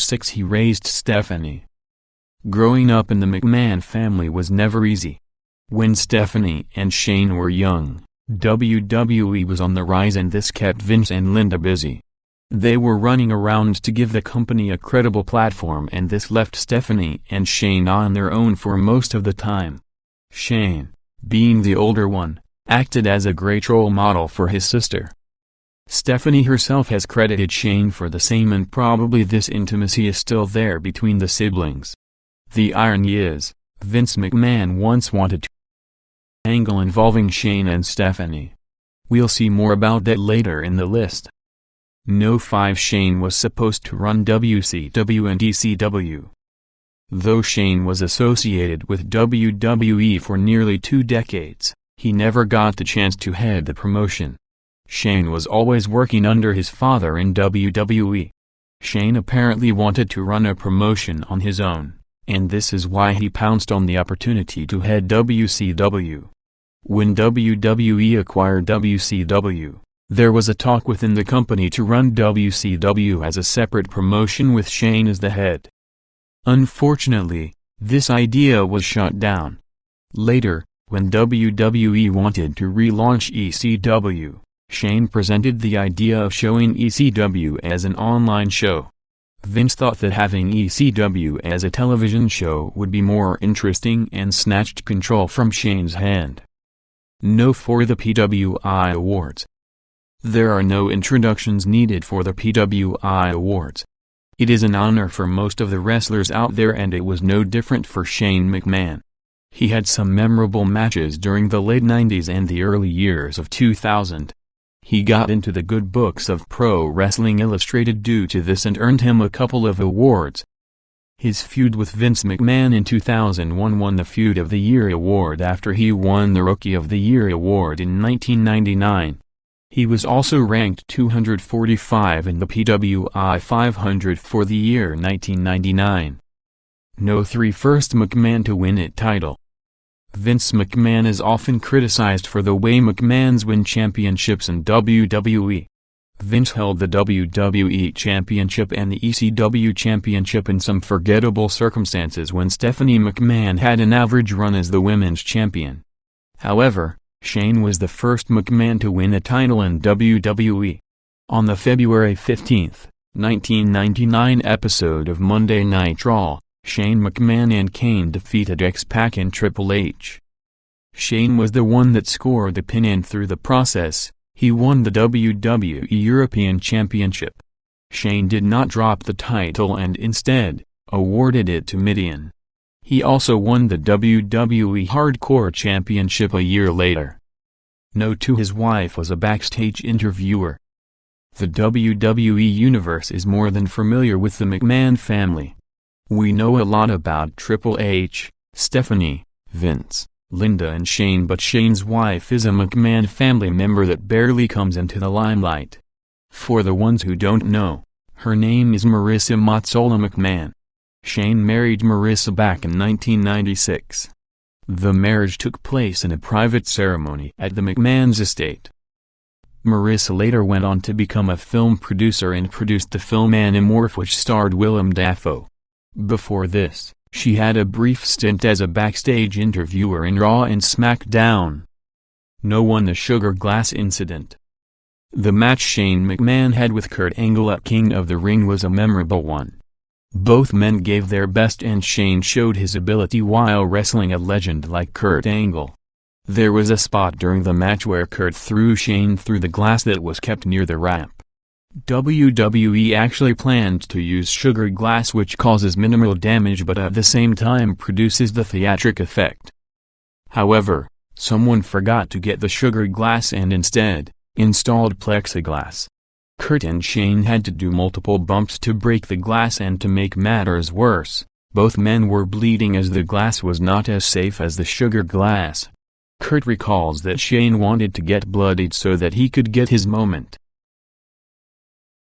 6 he raised Stephanie. Growing up in the McMahon family was never easy. When Stephanie and Shane were young, WWE was on the rise and this kept Vince and Linda busy. They were running around to give the company a credible platform and this left Stephanie and Shane on their own for most of the time. Shane, being the older one, acted as a great role model for his sister. Stephanie herself has credited Shane for the same and probably this intimacy is still there between the siblings. The irony is, Vince McMahon once wanted to angle involving Shane and Stephanie. We'll see more about that later in the list. No. 5 Shane was supposed to run WCW and ECW. Though Shane was associated with WWE for nearly 2 decades, he never got the chance to head the promotion. Shane was always working under his father in WWE. Shane apparently wanted to run a promotion on his own, and this is why he pounced on the opportunity to head WCW. When WWE acquired WCW, there was a talk within the company to run WCW as a separate promotion with Shane as the head. Unfortunately, this idea was shot down. Later, when WWE wanted to relaunch ECW, Shane presented the idea of showing ECW as an online show. Vince thought that having ECW as a television show would be more interesting and snatched control from Shane's hand. No. For the PWI Awards. There are no introductions needed for the PWI Awards. It is an honor for most of the wrestlers out there and it was no different for Shane McMahon. He had some memorable matches during the late 90s and the early years of 2000. He got into the good books of Pro Wrestling Illustrated due to this and earned him a couple of awards. His feud with Vince McMahon in 2001 won the Feud of the Year award after he won the Rookie of the Year award in 1999. He was also ranked 245 in the PWI 500 for the year 1999. No. 3 First McMahon to win it title. Vince McMahon is often criticized for the way McMahons win championships in WWE. Vince held the WWE Championship and the ECW Championship in some forgettable circumstances when Stephanie McMahon had an average run as the Women's Champion. However, Shane was the first McMahon to win a title in WWE. On the February 15, 1999 episode of Monday Night Raw, Shane McMahon and Kane defeated X-Pac and Triple H. Shane was the one that scored the pin and through the process, he won the WWE European Championship. Shane did not drop the title and instead, awarded it to Mideon. He also won the WWE Hardcore Championship a year later. No. 2 His wife was a backstage interviewer. The WWE Universe is more than familiar with the McMahon family. We know a lot about Triple H, Stephanie, Vince, Linda and Shane, but Shane's wife is a McMahon family member that barely comes into the limelight. For the ones who don't know, her name is Marissa Mazzola McMahon. Shane married Marissa back in 1996. The marriage took place in a private ceremony at the McMahon's estate. Marissa later went on to become a film producer and produced the film Animorph, which starred Willem Dafoe. Before this, she had a brief stint as a backstage interviewer in Raw and SmackDown. No. 1 The Sugar Glass Incident. The match Shane McMahon had with Kurt Angle at King of the Ring was a memorable one. Both men gave their best and Shane showed his ability while wrestling a legend like Kurt Angle. There was a spot during the match where Kurt threw Shane through the glass that was kept near the ramp. WWE actually planned to use sugar glass, which causes minimal damage but at the same time produces the theatric effect. However, someone forgot to get the sugar glass and instead, installed plexiglass. Kurt and Shane had to do multiple bumps to break the glass, and to make matters worse, both men were bleeding as the glass was not as safe as the sugar glass. Kurt recalls that Shane wanted to get bloodied so that he could get his moment.